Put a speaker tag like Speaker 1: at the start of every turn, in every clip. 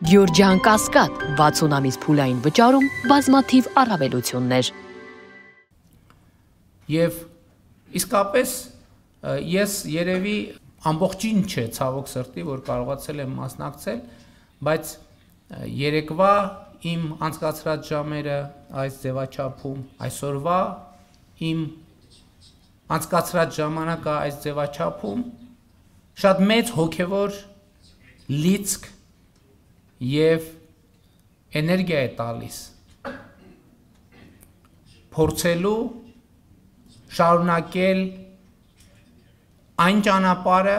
Speaker 1: Գյորջյան Կասկադ 60 ամիս փուլային վճարում բազմաթիվ առավելություններ։
Speaker 2: Եվ իսկապես ես երևի ամբողջին չէ ցավոք սրտի, որ կարողացել եմ մասնակցել, բայց երեկվա իմ անցկացրած ժամերը այս ձևաչափում, այսօրվա իմ անցկացրած ժամանակը այս ձևաչափում շատ մեծ հոգևոր լիցք և էներգիա է տալիս փորձելու շարունակել այն ճանապարհը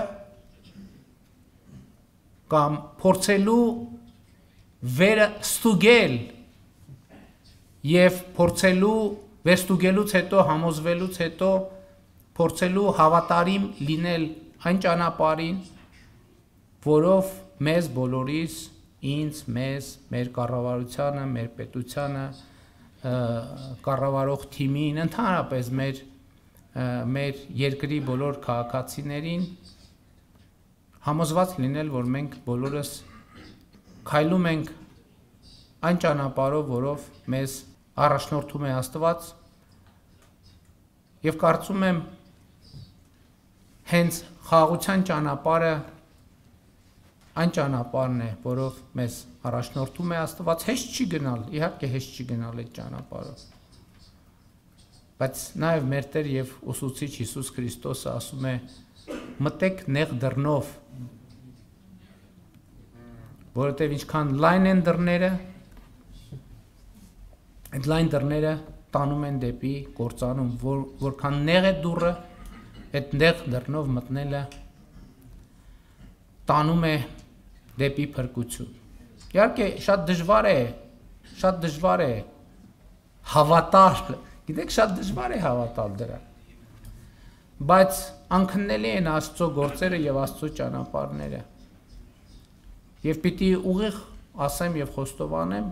Speaker 2: կամ փորձելու վերը ստուգել և փորձելու վերստուգելուց հետո համոզվելուց հետո փորձելու հավատարիմ լինել այն ճանապարհին, որով մեզ բոլորիս, ինձ, մեզ, մեր կառավարությանը, մեր պետությանը, կառավարող թիմին, ընդհանրապես մեր երկրի բոլոր քաղաքացիներին համոզված լինել, որ մենք բոլորս քայլում ենք այն ճանապարհով, որով մեզ առաջնորդում է Աստված, և կարծում եմ հենց խաղաղության ճանապարհը այն ճանապարհն է, որով մեզ առաջնորդում է Աստված, հեշտ չի գնալ, իհարկե հեշտ չի գնալ այդ ճանապարհով, բայց նաև մեր Տեր և Ուսուցիչ Հիսուս Քրիստոսը ասում է մտեք նեղ դռնով, որովհետև ինչքան լայն են դռները, այդ լայն դռները տանում են դեպի կործանում, որքան նեղ է դուռը, այդ նեղ դռնով մտնելը տանում է դեպի փրկություն։ Իհարկե շատ դժվար է հավատալ, գիտեք շատ դժվար է հավատալ դրան, բայց անքննելի են Աստծո գործերը և Աստծո ճանապարհները, և պիտի ուղիղ ասեմ և խոստովանեմ,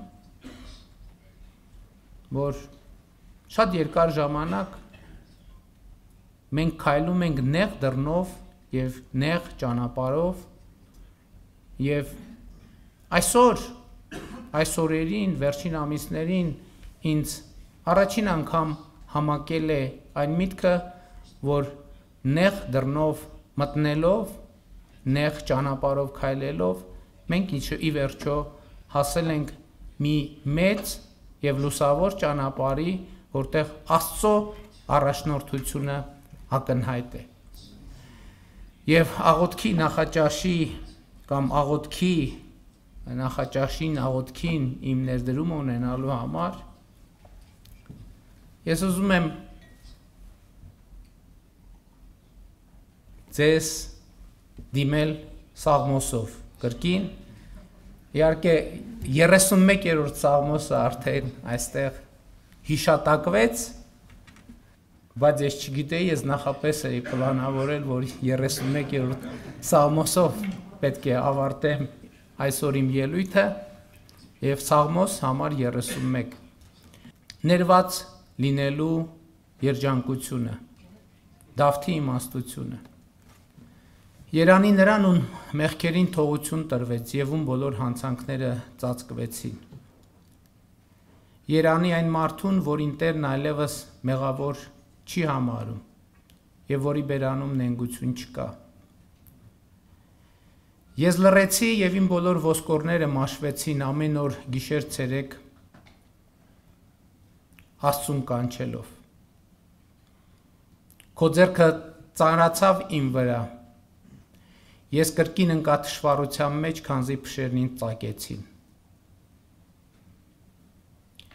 Speaker 2: որ շատ երկար ժամանակ մենք քայլում ենք նեղ դռնով և նեղ ճանապարհով և այս օրերին, վերջին ամիսներին ինձ առաջին անգամ համակել է այն միտքը, որ նեղ դռնով մտնելով, նեղ ճանապարհով քայլելով, մենք ի վերջո հասել ենք մի մեծ և լուսավոր ճանապարհի, որտեղ Աստծո առաջնորդությունը ակնհայտ է։ Եվ աղոթքի նախաճաշի կամ աղոթքի նախաճաշին իմ ներդրումը ունենալու համար ես ուզում եմ ձեզ դիմել Սաղմոսով կրկին, իհարկե 31-րդ Սաղմոսը արդեն այստեղ հիշատակվեց, բայց ես չգիտեի, ես նախապես էի պլանավորել, որ 31-րդ Սաղմոսով պետք է ավարտեմ այսօր իմ ելույթը և Սաղմոս համար 31 ներված լինելու երջանկությունը, Դավթի իմաստությունը։ Երանի նրան, ում մեղքերին թողություն տրվեց և ում բոլոր հանցանքները ծածկվեցին։ Երանի այն մարդուն, որին Տերն այլևս մեղավոր չի համարում և որի բերանում նենգություն չկա։ Ես լռեցի և իմ բոլոր ոսկորները մաշվեցին ամեն օր գիշեր ցերեկ Աստծուն կանչելով։ Քո ձեռքը ծանրացավ իմ վրա, ես կրկին ընկա թշվառության մեջ, քանզի փշերն ինձ ծակեցին։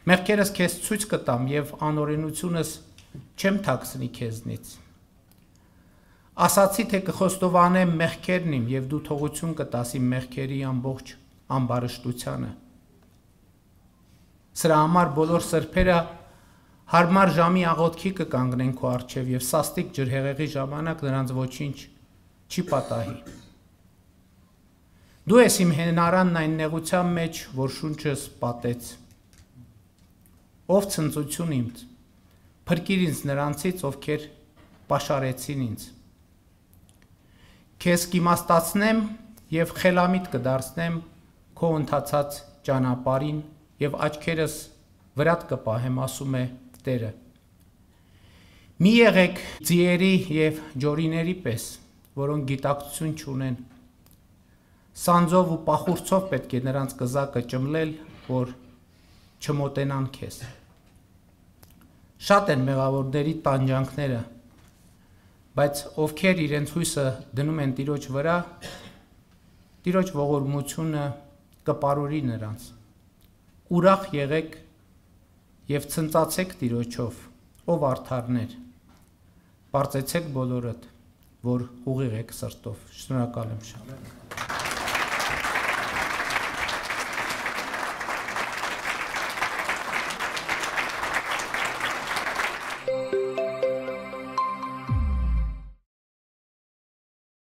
Speaker 2: Մեղքերս քեզ ցույց կտամ և անօրենությունս չեմ թաքցնի քեզնից։ Ասացի, թե կխոստովանեմ մեղքերն իմ և դու թողություն կտաս իմ մեղքերի ամբողջ ամբարշտությանը։ Սրա համար բոլոր սրբերը հարմար ժամի աղոթքի կկանգնեն քո առջև և սաստիկ ջրհեղեղի ժամանակ նրանց ոչինչ չի պատահի։ Դու ես իմ հենարանն այն նեղության մեջ, որ շունչս պատեց։ Ով ցնծություն ինձ, փրկիր ինձ նրանցից, ովքեր պաշարեցին ինձ։ Քեզ կիմաստացնեմ և խելամիտ կդարձնեմ քո ընթացած ճանապարհին եւ աչքերս վրատ կպահեմ, ասում է Տերը։ Մի եղեք ձիերի եւ ջորիների պես, որոնք գիտակցություն չունեն։ Սանձով ու պախուրցով պետք է նրանց կզակը ճմլել, որ չմոտենան քեզ։ Շատ են մեղավորների տանջանքները, բայց ովքեր իրենց հույսը դնում են Տիրոջ վրա, Տիրոջ ողորմությունը կպարուրի նրանց։ Ուրախ եղեք եւ ցնծացեք Տիրոջով, ով արդարներ։ Բարձեցեք բոլորդ, որ ուղիղ եք սրտով։ Շնորհակալ եմ շատ։